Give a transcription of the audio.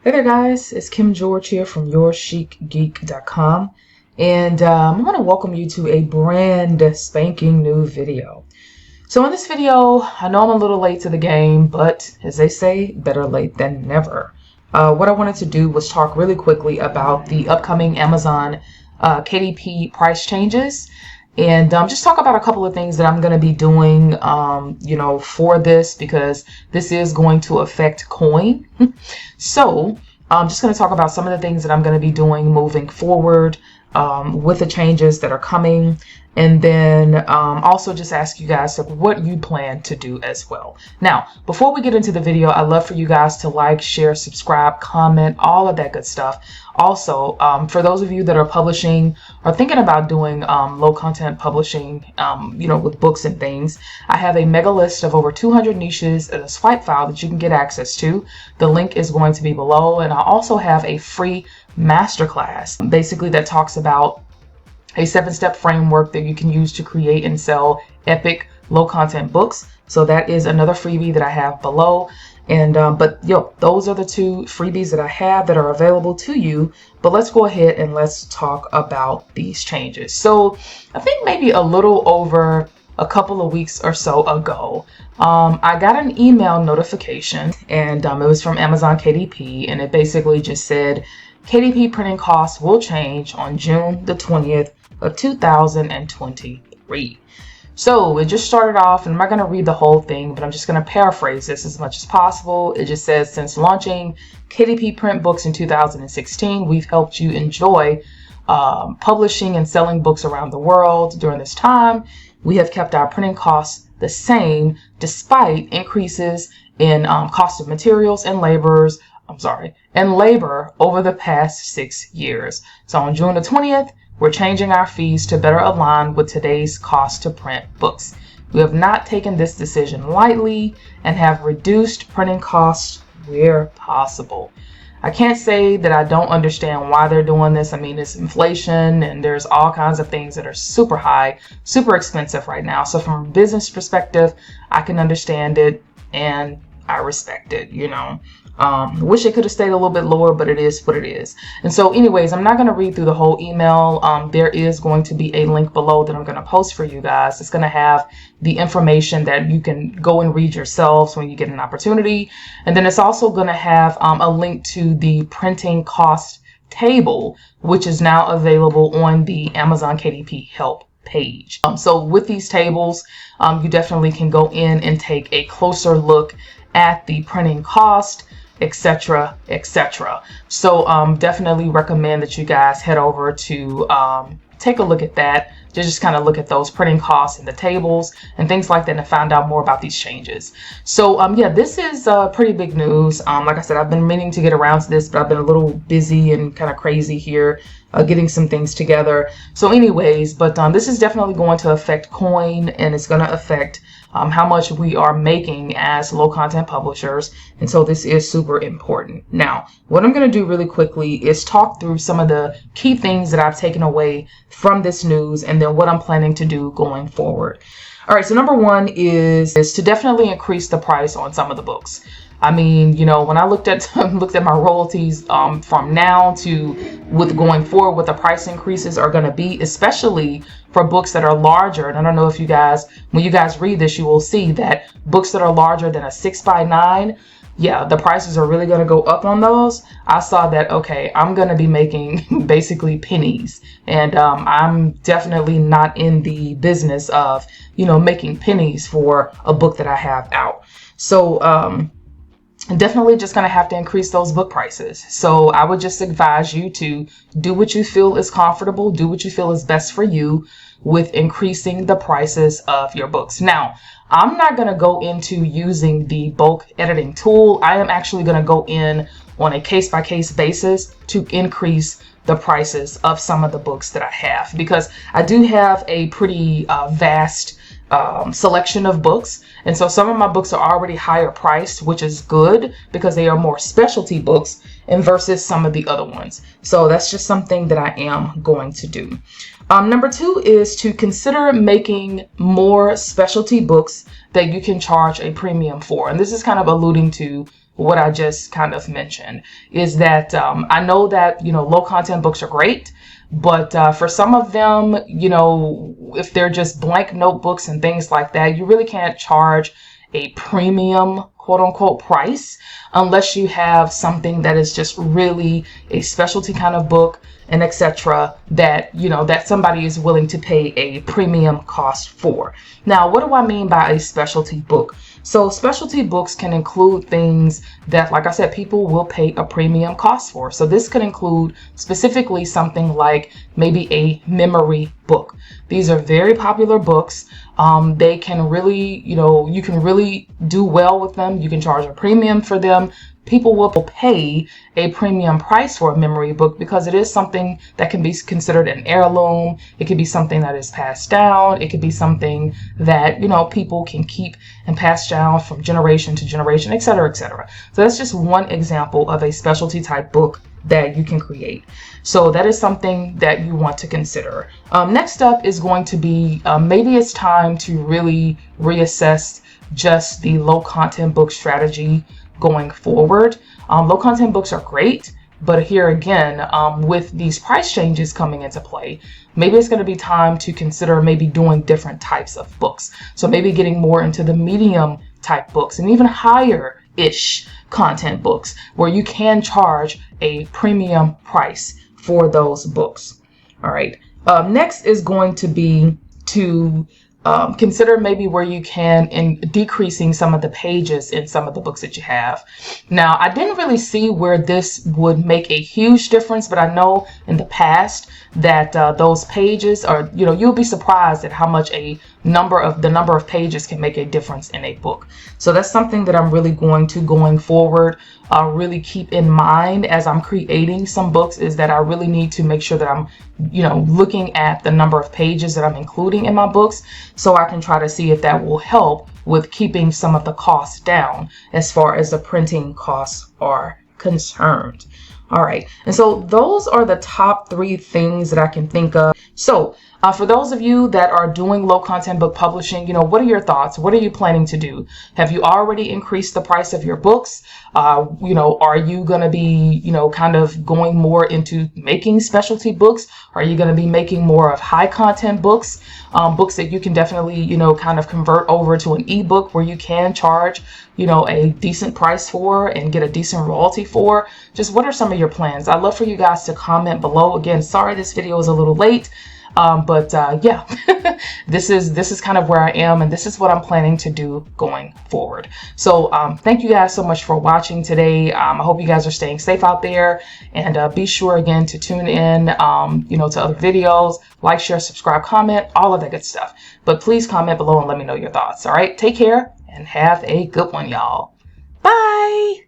Hey there guys, it's Kim George here from YourChicGeek.com, and I want to welcome you to a brand spanking new video. So in this video, I know I'm a little late to the game, but as they say, better late than never. What I wanted to do was talk really quickly about the upcoming Amazon KDP price changes, and just talk about a couple of things that I'm going to be doing, for this, because this is going to affect coin. So I'm just going to talk about some of the things that I'm going to be doing moving forward with the changes that are coming, and then also just ask you guys what you plan to do as well. Now, before we get into the video, I'd love for you guys to like, share, subscribe, comment, all of that good stuff. Also, for those of you that are publishing or thinking about doing low content publishing, with books and things, I have a mega list of over 200 niches in a swipe file that you can get access to. The link is going to be below, and I also have a free masterclass, basically, that talks about a 7-step framework that you can use to create and sell epic low content books. So that is another freebie that I have below. And those are the two freebies that I have that are available to you. But let's go ahead and let's talk about these changes. So I think maybe a little over a couple of weeks or so ago, I got an email notification, and it was from Amazon KDP, and it basically just said KDP printing costs will change on June the 20th of 2023. So it just started off, and I'm not going to read the whole thing, but I'm just going to paraphrase this as much as possible. It just says, since launching KDP print books in 2016, we've helped you enjoy publishing and selling books around the world. During this time, we have kept our printing costs the same despite increases in cost of materials and labor over the past 6 years. So on June the 20th, we're changing our fees to better align with today's cost to print books. We have not taken this decision lightly and have reduced printing costs where possible. I can't say that I don't understand why they're doing this. I mean, it's inflation, and there's all kinds of things that are super high, super expensive right now. So from a business perspective, I can understand it, and I respect it, Wish it could have stayed a little bit lower, but it is what it is. And so anyways, I'm not going to read through the whole email. There is going to be a link below that I'm going to post for you guys. It's going to have the information that you can go and read yourselves when you get an opportunity. And then it's also going to have a link to the printing cost table, which is now available on the Amazon KDP help page. So with these tables, you definitely can go in and take a closer look at the printing cost, etc., etc. So definitely recommend that you guys head over to take a look at that, to just kind of look at those printing costs and the tables and things like that, and find out more about these changes. So this is pretty big news. Like I said, I've been meaning to get around to this, but I've been a little busy and kind of crazy here getting some things together. So anyways, but this is definitely going to affect coin, and it's going to affect how much we are making as low content publishers. And so this is super important. Now, what I'm going to do really quickly is talk through some of the key things that I've taken away from this news, and then what I'm planning to do going forward. All right, so number one is to definitely increase the price on some of the books. I mean, when I looked at my royalties from now to with going forward, what the price increases are going to be, especially for books that are larger. And I don't know if you guys, when you guys read this, you will see that books that are larger than a 6x9, the prices are really going to go up on those. I saw that, okay, I'm going to be making basically pennies, and I'm definitely not in the business of, making pennies for a book that I have out. So, definitely just going to have to increase those book prices. So I would just advise you to do what you feel is comfortable, do what you feel is best for you with increasing the prices of your books. Now, I'm not going to go into using the bulk editing tool. I am actually going to go in on a case-by-case basis to increase the prices of some of the books that I have, because I do have a pretty vast selection of books. And so some of my books are already higher priced, which is good because they are more specialty books and versus some of the other ones. So that's just something that I am going to do. Number two is to consider making more specialty books that you can charge a premium for. And this is kind of alluding to what I just kind of mentioned, is that I know that, low content books are great, but for some of them, if they're just blank notebooks and things like that, you really can't charge a premium quote unquote price unless you have something that is just really a specialty kind of book and etc. that that somebody is willing to pay a premium cost for. Now, what do I mean by a specialty book? So specialty books can include things that, like I said, people will pay a premium cost for. So this could include specifically something like maybe a memory book. These are very popular books. They can really, you can really do well with them. You can charge a premium for them. People will pay a premium price for a memory book because it is something that can be considered an heirloom. It could be something that is passed down. It could be something that, people can keep and pass down from generation to generation, etc., etc. So that's just one example of a specialty type book that you can create. So that is something that you want to consider. Next up is going to be maybe it's time to really reassess just the low content book strategy going forward. Low content books are great, but here again, with these price changes coming into play, maybe it's going to be time to consider maybe doing different types of books. So maybe getting more into the medium type books and even higher-ish content books where you can charge a premium price for those books. All right. Next is going to be to consider maybe where you can in decreasing some of the pages in some of the books that you have. Now, I didn't really see where this would make a huge difference, but I know in the past that those pages are, you'll be surprised at how much the number of pages can make a difference in a book. So that's something that I'm really going forward, really keep in mind as I'm creating some books, is that I really need to make sure that I'm, looking at the number of pages that I'm including in my books, so I can try to see if that will help with keeping some of the costs down as far as the printing costs are concerned. All right, and so those are the top 3 things that I can think of. So for those of you that are doing low content book publishing, what are your thoughts? What are you planning to do? Have you already increased the price of your books? Are you going to be, kind of going more into making specialty books? Are you going to be making more of high content books, books that you can definitely, kind of convert over to an ebook where you can charge, a decent price for and get a decent royalty for? Just what are some of your plans? I'd love for you guys to comment below. Again, sorry this video is a little late. Yeah, this is kind of where I am, and this is what I'm planning to do going forward. So thank you guys so much for watching today. I hope you guys are staying safe out there, and be sure again to tune in, to other videos, like, share, subscribe, comment, all of that good stuff. But please comment below and let me know your thoughts. All right, take care and have a good one, y'all. Bye.